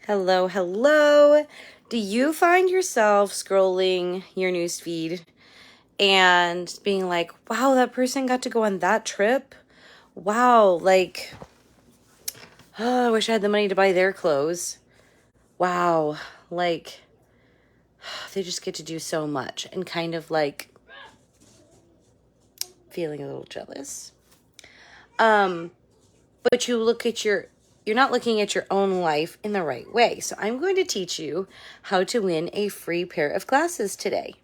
Hello, hello. Do you find yourself scrolling your newsfeed and being like, wow, that person got to go on that trip? Wow, oh, I wish I had the money to buy their clothes. Wow, like, they just get to do so much and kind of feeling a little jealous. But you're not looking at your own life in the right way. So I'm going to teach you how to win a free pair of glasses today.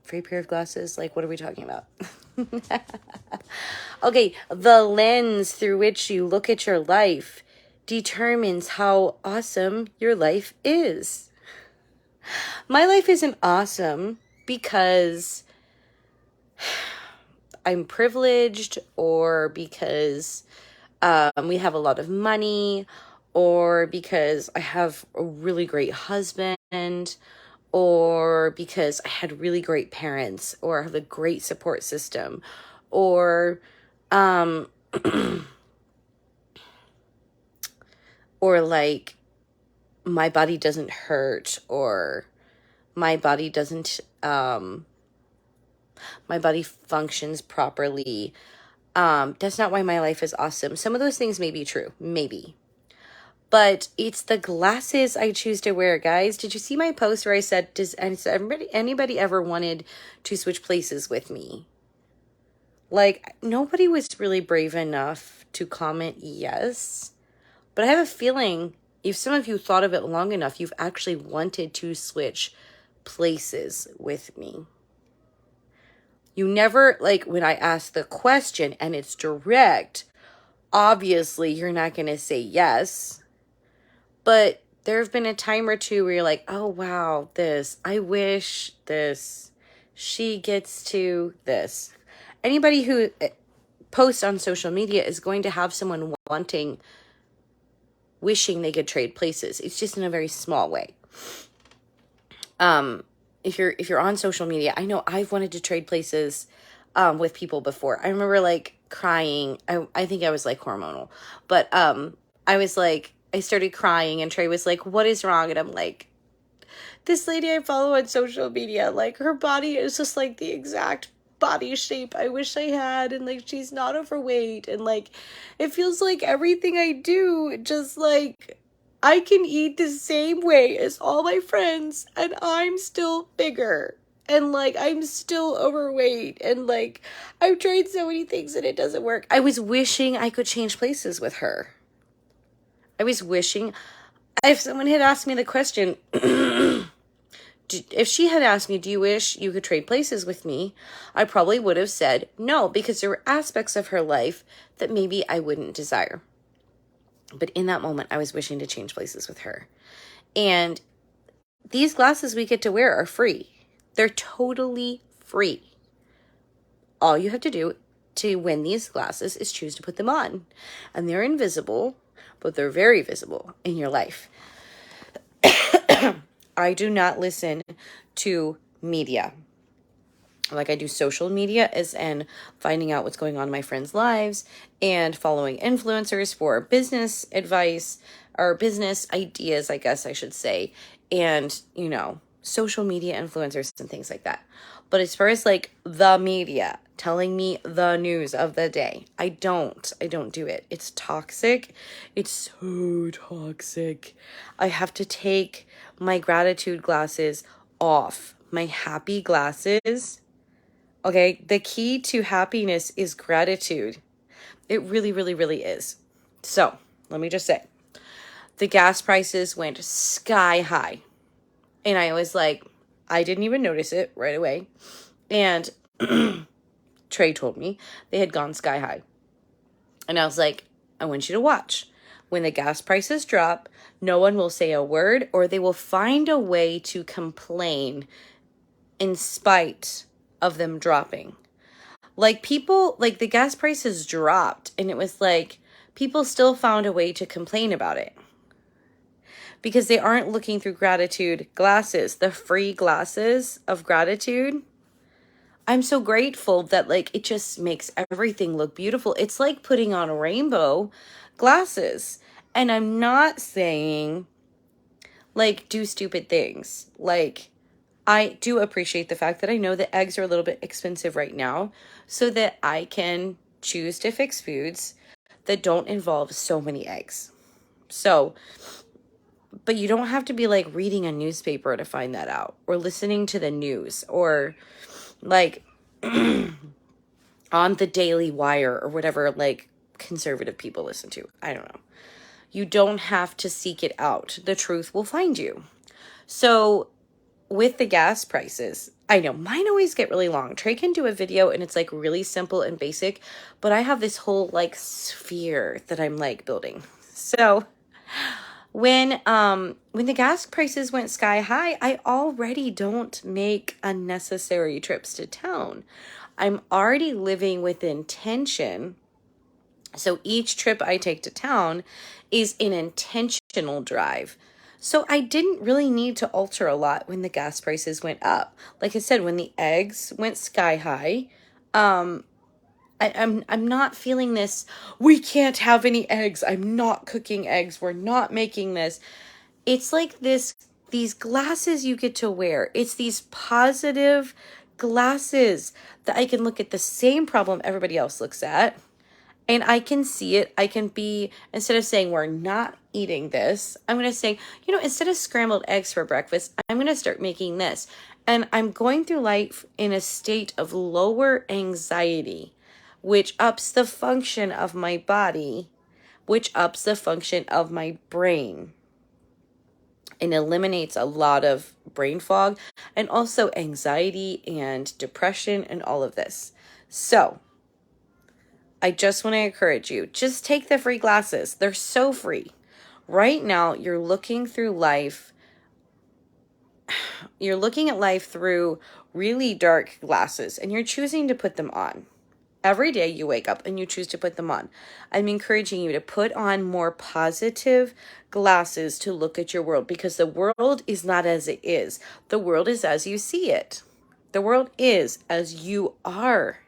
Free pair of glasses? Like, what are we talking about? Okay, the lens through which you look at your life determines how awesome your life is. My life isn't awesome because I'm privileged or because we have a lot of money or because I have a really great husband or because I had really great parents or have a great support system or or like my body doesn't hurt or my body doesn't my body functions properly. That's not why my life is awesome. Some of those things may be true, maybe. But it's the glasses I choose to wear, guys. Did you see my post where I said, anybody ever wanted to switch places with me? Like, nobody was really brave enough to comment yes. But I have a feeling if some of you thought of it long enough, you've actually wanted to switch places with me. You never, like, when I ask the question and it's direct, obviously you're not going to say yes. But there have been a time or two where you're like, oh, wow, this, I wish this, she gets to this. Anybody who posts on social media is going to have someone wishing they could trade places. It's just in a very small way. If you're on social media, I know I've wanted to trade places with people before. I remember like crying. I think I was like hormonal, but I started crying and Trey was like, what is wrong? And I'm like, this lady I follow on social media, like her body is just like the exact body shape I wish I had, and like she's not overweight, and like it feels like everything I do just like I can eat the same way as all my friends and I'm still bigger and like I'm still overweight and like I've tried so many things and it doesn't work. I was wishing I could change places with her. I was wishing if someone had asked me the question if she had asked me, do you wish you could trade places with me? I probably would have said no, because there were aspects of her life that maybe I wouldn't desire. But in that moment, I was wishing to change places with her. And these glasses we get to wear are free. They're totally free. All you have to do to win these glasses is choose to put them on. And they're invisible, but they're very visible in your life. I do not listen to media. Like I do social media as in finding out what's going on in my friends' lives and following influencers for business advice or business ideas, I guess I should say. And, you know, social media influencers and things like that. But as far as like the media telling me the news of the day, I don't do it. It's toxic. It's so toxic. I have to take my gratitude glasses off. My happy glasses. Okay, the key to happiness is gratitude. It really, really, really is. So, let me just say, the gas prices went sky high. And I was like, I didn't even notice it right away. And Trey told me they had gone sky high. And I was like, I want you to watch. When the gas prices drop, no one will say a word or they will find a way to complain in spite of them dropping. Like people, like the gas prices dropped and it was like people still found a way to complain about it. Because they aren't looking through gratitude glasses, the free glasses of gratitude. I'm so grateful that like it just makes everything look beautiful. It's like putting on rainbow glasses. And I'm not saying, like, do stupid things. Like, I do appreciate the fact that I know that eggs are a little bit expensive right now, so that I can choose to fix foods that don't involve so many eggs. So, but you don't have to be like reading a newspaper to find that out, or listening to the news, or like on the Daily Wire, or whatever like conservative people listen to. I don't know. You don't have to seek it out. The truth will find you. So with the gas prices, I know mine always get really long. Trey can do a video and it's like really simple and basic, but I have this whole like sphere that I'm like building. So when the gas prices went sky high, I already don't make unnecessary trips to town. I'm already living with intention. So each trip I take to town is an intentional drive. So I didn't really need to alter a lot when the gas prices went up. Like I said, when the eggs went sky high, I'm not feeling this, we can't have any eggs. I'm not cooking eggs. We're not making this. It's like these glasses you get to wear. It's these positive glasses that I can look at the same problem everybody else looks at, and I can see it. I can be, instead of saying we're not eating this, I'm going to say, instead of scrambled eggs for breakfast, I'm going to start making this. And I'm going through life in a state of lower anxiety, which ups the function of my body, which ups the function of my brain, and eliminates a lot of brain fog and also anxiety and depression and all of this. So I just want to encourage you, just take the free glasses. They're so free. Right now, you're looking at life through really dark glasses, and you're choosing to put them on. Every day you wake up and you choose to put them on. I'm encouraging you to put on more positive glasses to look at your world, because the world is not as it is. The world is as you see it. The world is as you are.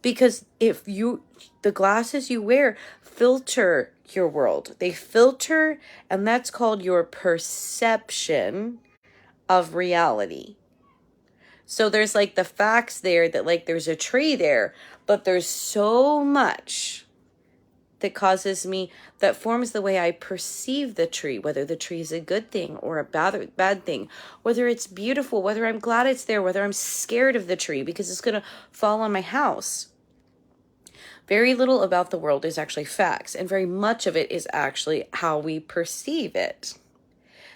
Because the glasses you wear filter your world. They filter, and that's called your perception of reality. So there's like the facts there that like there's a tree there, but there's so much that forms the way I perceive the tree, whether the tree is a good thing or a bad thing, whether it's beautiful, whether I'm glad it's there, whether I'm scared of the tree because it's going to fall on my house. Very little about the world is actually facts, and very much of it is actually how we perceive it.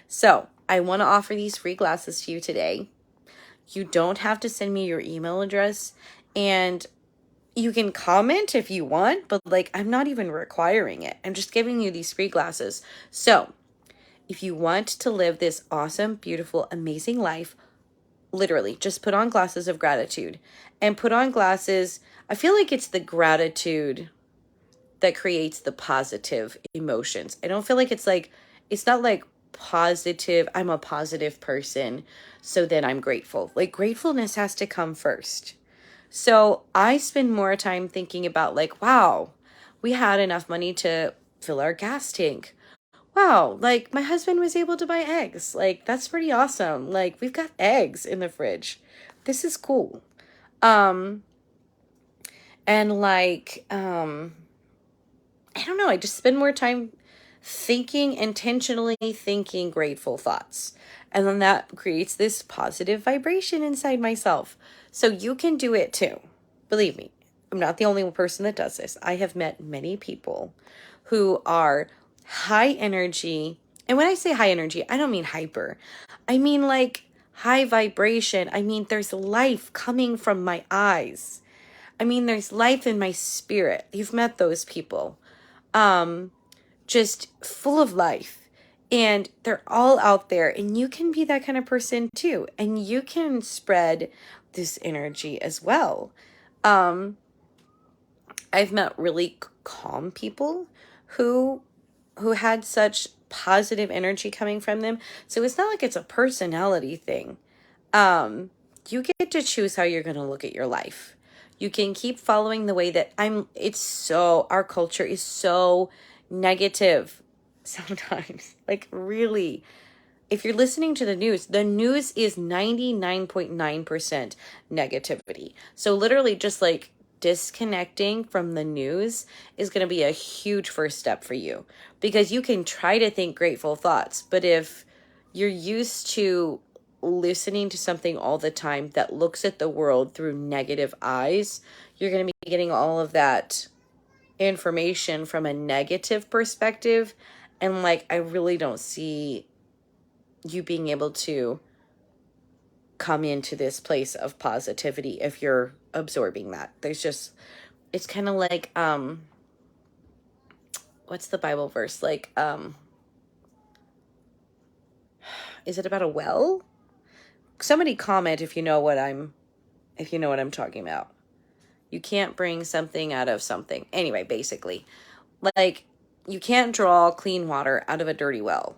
So I want to offer these free glasses to you today. You don't have to send me your email address, and you can comment if you want, but like I'm not even requiring it. I'm just giving you these free glasses. So if you want to live this awesome, beautiful, amazing life, literally just put on glasses of gratitude, and put on glasses. I feel like it's the gratitude that creates the positive emotions. I don't feel like it's not like positive, I'm a positive person, so then I'm grateful. Like gratefulness has to come first. So I spend more time thinking about like, wow, we had enough money to fill our gas tank. Wow, like my husband was able to buy eggs. Like that's pretty awesome. Like we've got eggs in the fridge. This is cool. And like, I don't know, I just spend more time intentionally thinking grateful thoughts. And then that creates this positive vibration inside myself. So you can do it too. Believe me, I'm not the only person that does this. I have met many people who are high energy. And when I say high energy, I don't mean hyper. I mean like high vibration. I mean, there's life coming from my eyes. I mean, there's life in my spirit. You've met those people. Just full of life. And they're all out there. And you can be that kind of person too. And you can spread this energy as well. I've met really calm people who had such positive energy coming from them. So it's not like it's a personality thing. You get to choose how you're going to look at your life. You can keep following the way that our culture is so negative. sometimes. Like, really. If you're listening to the news is 99.9% negativity. So literally just like disconnecting from the news is going to be a huge first step for you, because you can try to think grateful thoughts, but if you're used to listening to something all the time that looks at the world through negative eyes, you're going to be getting all of that information from a negative perspective. And like, I really don't see you being able to come into this place of positivity if you're absorbing that. It's kind of like, what's the Bible verse? Like, is it about a well? Somebody comment if you know what I'm talking about. You can't bring something out of something. Anyway, basically, like, you can't draw clean water out of a dirty well.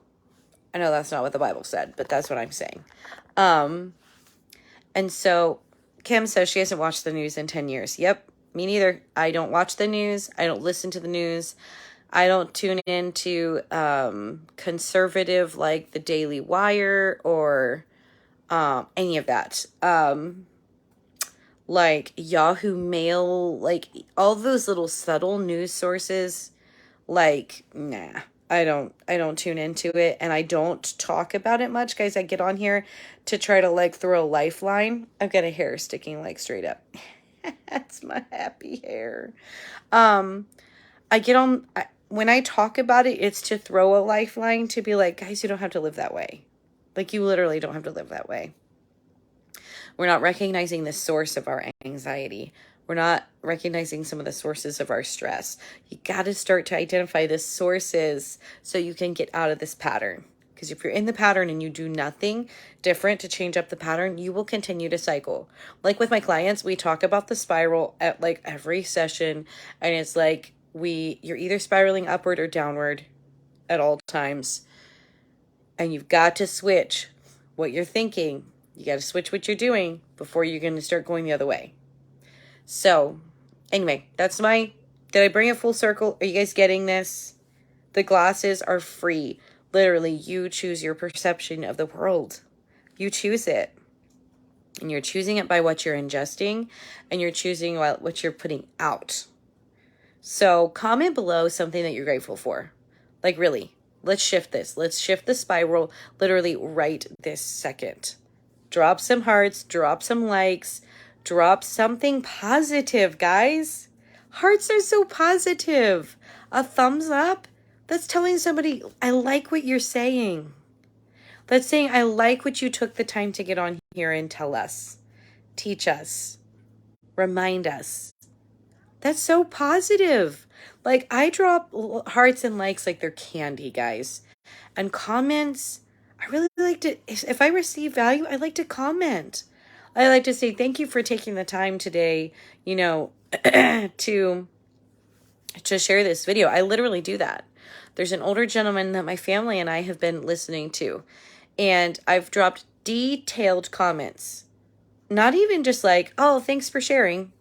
I know that's not what the Bible said, but that's what I'm saying. And so Kim says she hasn't watched the news in 10 years. Yep, me neither. I don't watch the news. I don't listen to the news. I don't tune into conservative like the Daily Wire or any of that. Like Yahoo Mail, like all those little subtle news sources. Like, nah. I don't tune into it, and I don't talk about it much, guys. I get on here to try to like throw a lifeline. I've got a hair sticking like straight up. That's my happy hair. I get on, when I talk about it, it's to throw a lifeline to be like, guys, you don't have to live that way. Like, you literally don't have to live that way. We're not recognizing the source of our anxiety. We're not recognizing some of the sources of our stress. You got to start to identify the sources so you can get out of this pattern. Because if you're in the pattern and you do nothing different to change up the pattern, you will continue to cycle. Like with my clients, we talk about the spiral at like every session. And it's like you're either spiraling upward or downward at all times. And you've got to switch what you're thinking. You got to switch what you're doing before you're going to start going the other way. So, anyway, did I bring it full circle? Are you guys getting this? The glasses are free. Literally, you choose your perception of the world. You choose it. And you're choosing it by what you're ingesting, and you're choosing what you're putting out. So, comment below something that you're grateful for. Like, really, let's shift this. Let's shift the spiral literally right this second. Drop some hearts, drop some likes, drop something positive, guys. Hearts are so positive. A thumbs up, that's telling somebody, I like what you're saying. That's saying, I like what you took the time to get on here and tell us, teach us, remind us. That's so positive. Like, I drop hearts and likes like they're candy, guys. And comments, I really like to, if I receive value, I like to comment. I like to say, thank you for taking the time today, to share this video. I literally do that. There's an older gentleman that my family and I have been listening to, and I've dropped detailed comments. Not even just like, oh, thanks for sharing,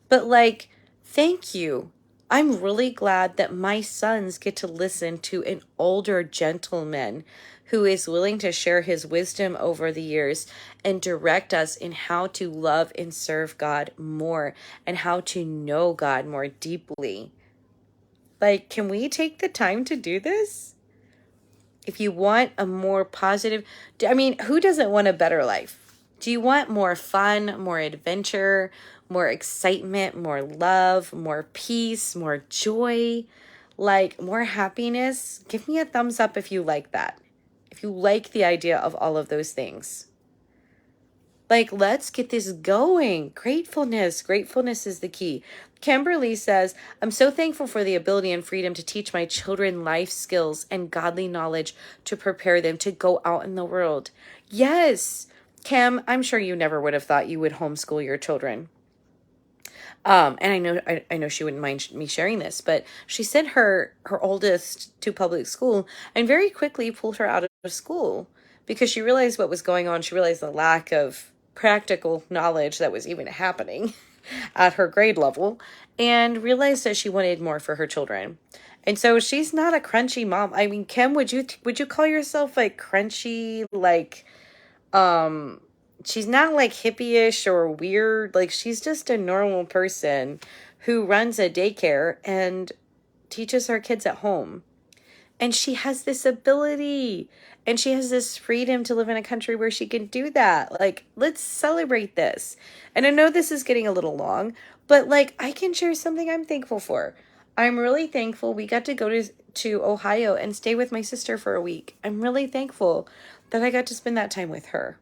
but like, thank you. I'm really glad that my sons get to listen to an older gentleman who is willing to share his wisdom over the years and direct us in how to love and serve God more and how to know God more deeply. Like, can we take the time to do this? If you want a more positive, who doesn't want a better life? Do you want more fun, more adventure, more excitement, more love, more peace, more joy, like more happiness? Give me a thumbs up if you like that. If you like the idea of all of those things. Like, let's get this going. Gratefulness is the key. Kimberly says, I'm so thankful for the ability and freedom to teach my children life skills and godly knowledge to prepare them to go out in the world. Yes, Kim, I'm sure you never would have thought you would homeschool your children. And I know she wouldn't mind me sharing this, but she sent her oldest to public school and very quickly pulled her out of school because she realized what was going on. She realized the lack of practical knowledge that was even happening at her grade level and realized that she wanted more for her children. And so she's not a crunchy mom. I mean, Kim, would you call yourself like crunchy, like um she's not like hippie-ish or weird. Like she's just a normal person who runs a daycare and teaches her kids at home. And she has this ability and she has this freedom to live in a country where she can do that. Like, let's celebrate this. And I know this is getting a little long, but like I can share something I'm thankful for. I'm really thankful we got to go to Ohio and stay with my sister for a week. I'm really thankful that I got to spend that time with her.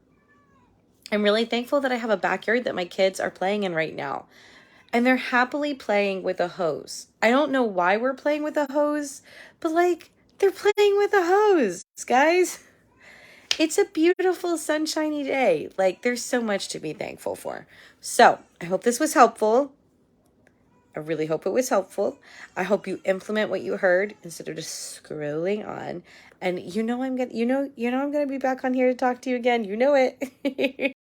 I'm really thankful that I have a backyard that my kids are playing in right now. And they're happily playing with a hose. I don't know why we're playing with a hose, but like they're playing with a hose, guys. It's a beautiful sunshiny day. Like there's so much to be thankful for. So I hope this was helpful. I really hope it was helpful. I hope you implement what you heard instead of just scrolling on. And I'm gonna be back on here to talk to you again. You know it.